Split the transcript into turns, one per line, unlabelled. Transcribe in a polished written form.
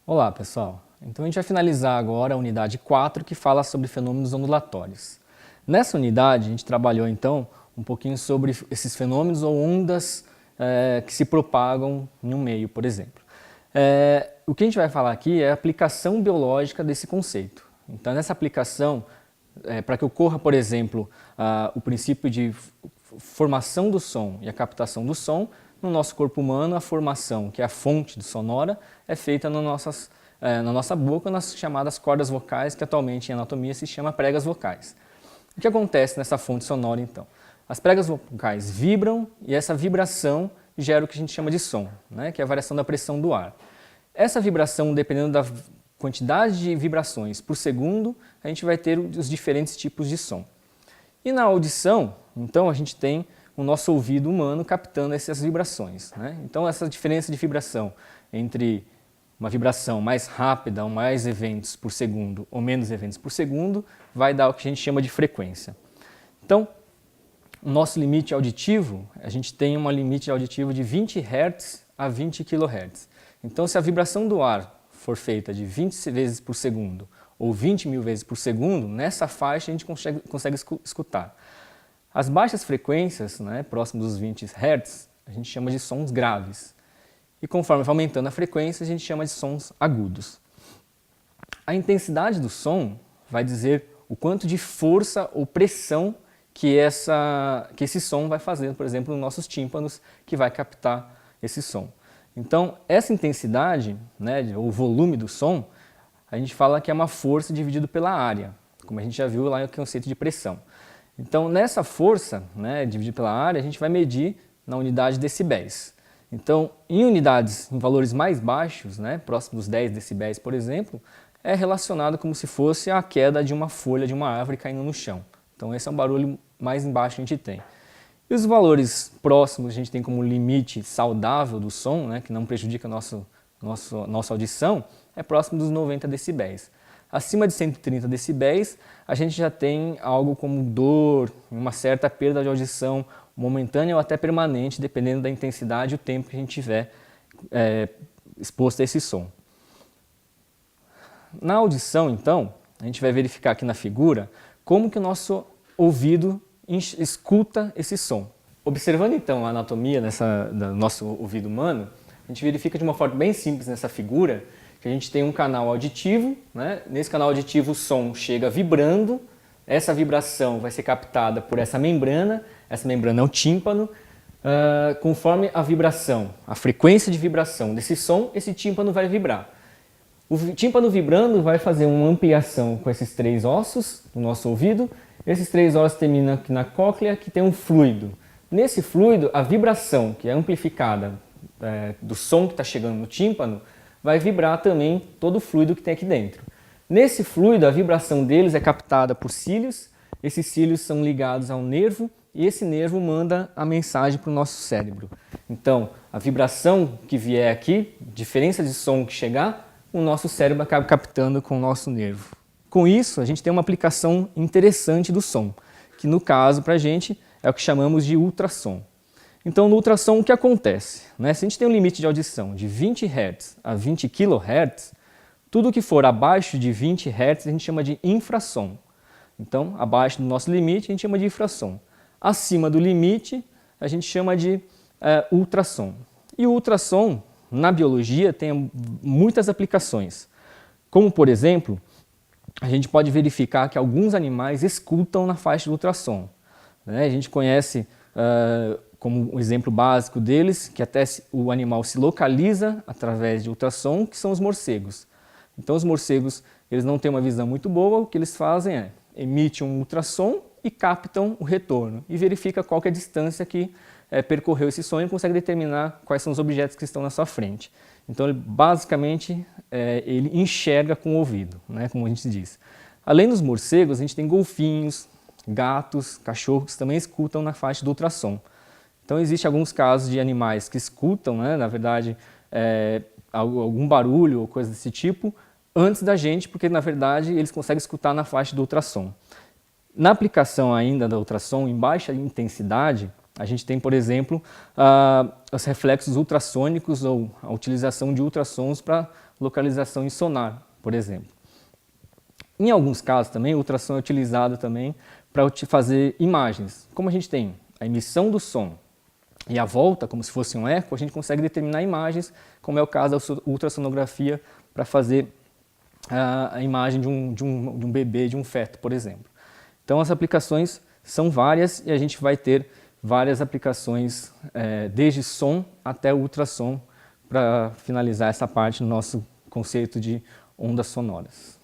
Olá, pessoal. Então a gente vai finalizar agora a unidade 4, que fala sobre fenômenos ondulatórios. Nessa unidade a gente trabalhou então um pouquinho sobre esses fenômenos ou ondas que se propagam em um meio, por exemplo. O que a gente vai falar aqui é a aplicação biológica desse conceito. Então nessa aplicação, para que ocorra, por exemplo, o princípio de formação do som e a captação do som, no nosso corpo humano, a formação, que é a fonte sonora, é feita na nossa boca, nas chamadas cordas vocais, que atualmente em anatomia se chama pregas vocais. O que acontece nessa fonte sonora, então? As pregas vocais vibram e essa vibração gera o que a gente chama de som, né? Que é a variação da pressão do ar. Essa vibração, dependendo da quantidade de vibrações por segundo, a gente vai ter os diferentes tipos de som. E na audição, então, a gente tem o nosso ouvido humano captando essas vibrações, né? Então, essa diferença de vibração entre uma vibração mais rápida ou mais eventos por segundo ou menos eventos por segundo vai dar o que a gente chama de frequência. Então, o nosso limite auditivo, a gente tem um limite auditivo de 20 Hz a 20 kHz. Então, se a vibração do ar for feita de 20 vezes por segundo ou 20 mil vezes por segundo, nessa faixa a gente consegue escutar. As baixas frequências, né, próximo dos 20 Hz, a gente chama de sons graves. E conforme vai aumentando a frequência, a gente chama de sons agudos. A intensidade do som vai dizer o quanto de força ou pressão que esse som vai fazer, por exemplo, nos nossos tímpanos, que vai captar esse som. Então, essa intensidade, né, o volume do som, a gente fala que é uma força dividido pela área, como a gente já viu lá no conceito de pressão. Então, nessa força, né, dividida pela área, a gente vai medir na unidade decibéis. Então, em unidades, em valores mais baixos, né, próximos dos 10 decibéis, por exemplo, é relacionado como se fosse a queda de uma folha de uma árvore caindo no chão. Então, esse é um barulho mais embaixo que a gente tem. E os valores próximos a gente tem como limite saudável do som, né, que não prejudica a nossa audição, é próximo dos 90 decibéis. Acima de 130 decibéis, a gente já tem algo como dor, uma certa perda de audição, momentânea ou até permanente, dependendo da intensidade e o tempo que a gente tiver exposto a esse som. Na audição, então, a gente vai verificar aqui na figura como que o nosso ouvido escuta esse som. Observando então a anatomia do nosso ouvido humano, a gente verifica de uma forma bem simples nessa figura que a gente tem um canal auditivo, né? Nesse canal auditivo o som chega vibrando, essa vibração vai ser captada por essa membrana é o tímpano. Conforme a vibração, a frequência de vibração desse som, esse tímpano vai vibrar. O tímpano vibrando vai fazer uma ampliação com esses 3 ossos do nosso ouvido. Esses 3 ossos terminam aqui na cóclea, que tem um fluido. Nesse fluido, a vibração que é amplificada do som que está chegando no tímpano vai vibrar também todo o fluido que tem aqui dentro. Nesse fluido, a vibração deles é captada por cílios. Esses cílios são ligados ao nervo e esse nervo manda a mensagem para o nosso cérebro. Então, a vibração que vier aqui, diferença de som que chegar, o nosso cérebro acaba captando com o nosso nervo. Com isso, a gente tem uma aplicação interessante do som, que no caso, para a gente, é o que chamamos de ultrassom. Então, no ultrassom, o que acontece? Né? Se a gente tem um limite de audição de 20 Hz a 20 kHz, tudo que for abaixo de 20 Hz a gente chama de infrassom. Então, abaixo do nosso limite, a gente chama de infrassom. Acima do limite, a gente chama de ultrassom. E o ultrassom, na biologia, tem muitas aplicações. Como, por exemplo, a gente pode verificar que alguns animais escutam na faixa do ultrassom. Né? A gente conhece como um exemplo básico deles, que até o animal se localiza através de ultrassom, que são os morcegos. Então, os morcegos, eles não têm uma visão muito boa, o que eles fazem é emitem um ultrassom e captam o retorno e verifica qual que é a distância que percorreu esse som e consegue determinar quais são os objetos que estão na sua frente. Então, basicamente, ele enxerga com o ouvido, né, como a gente diz. Além dos morcegos, a gente tem golfinhos, gatos, cachorros que também escutam na faixa do ultrassom. Então, existem alguns casos de animais que escutam, né, na verdade, algum barulho ou coisa desse tipo, antes da gente, porque, na verdade, eles conseguem escutar na faixa do ultrassom. Na aplicação ainda da ultrassom em baixa intensidade, a gente tem, por exemplo, os reflexos ultrassônicos ou a utilização de ultrassons para localização em sonar, por exemplo. Em alguns casos também, o ultrassom é utilizado também para fazer imagens. Como a gente tem a emissão do som e a volta, como se fosse um eco, a gente consegue determinar imagens, como é o caso da ultrassonografia para fazer a imagem de um bebê, de um feto, por exemplo. Então as aplicações são várias e a gente vai ter várias aplicações, desde som até ultrassom, para finalizar essa parte do nosso conceito de ondas sonoras.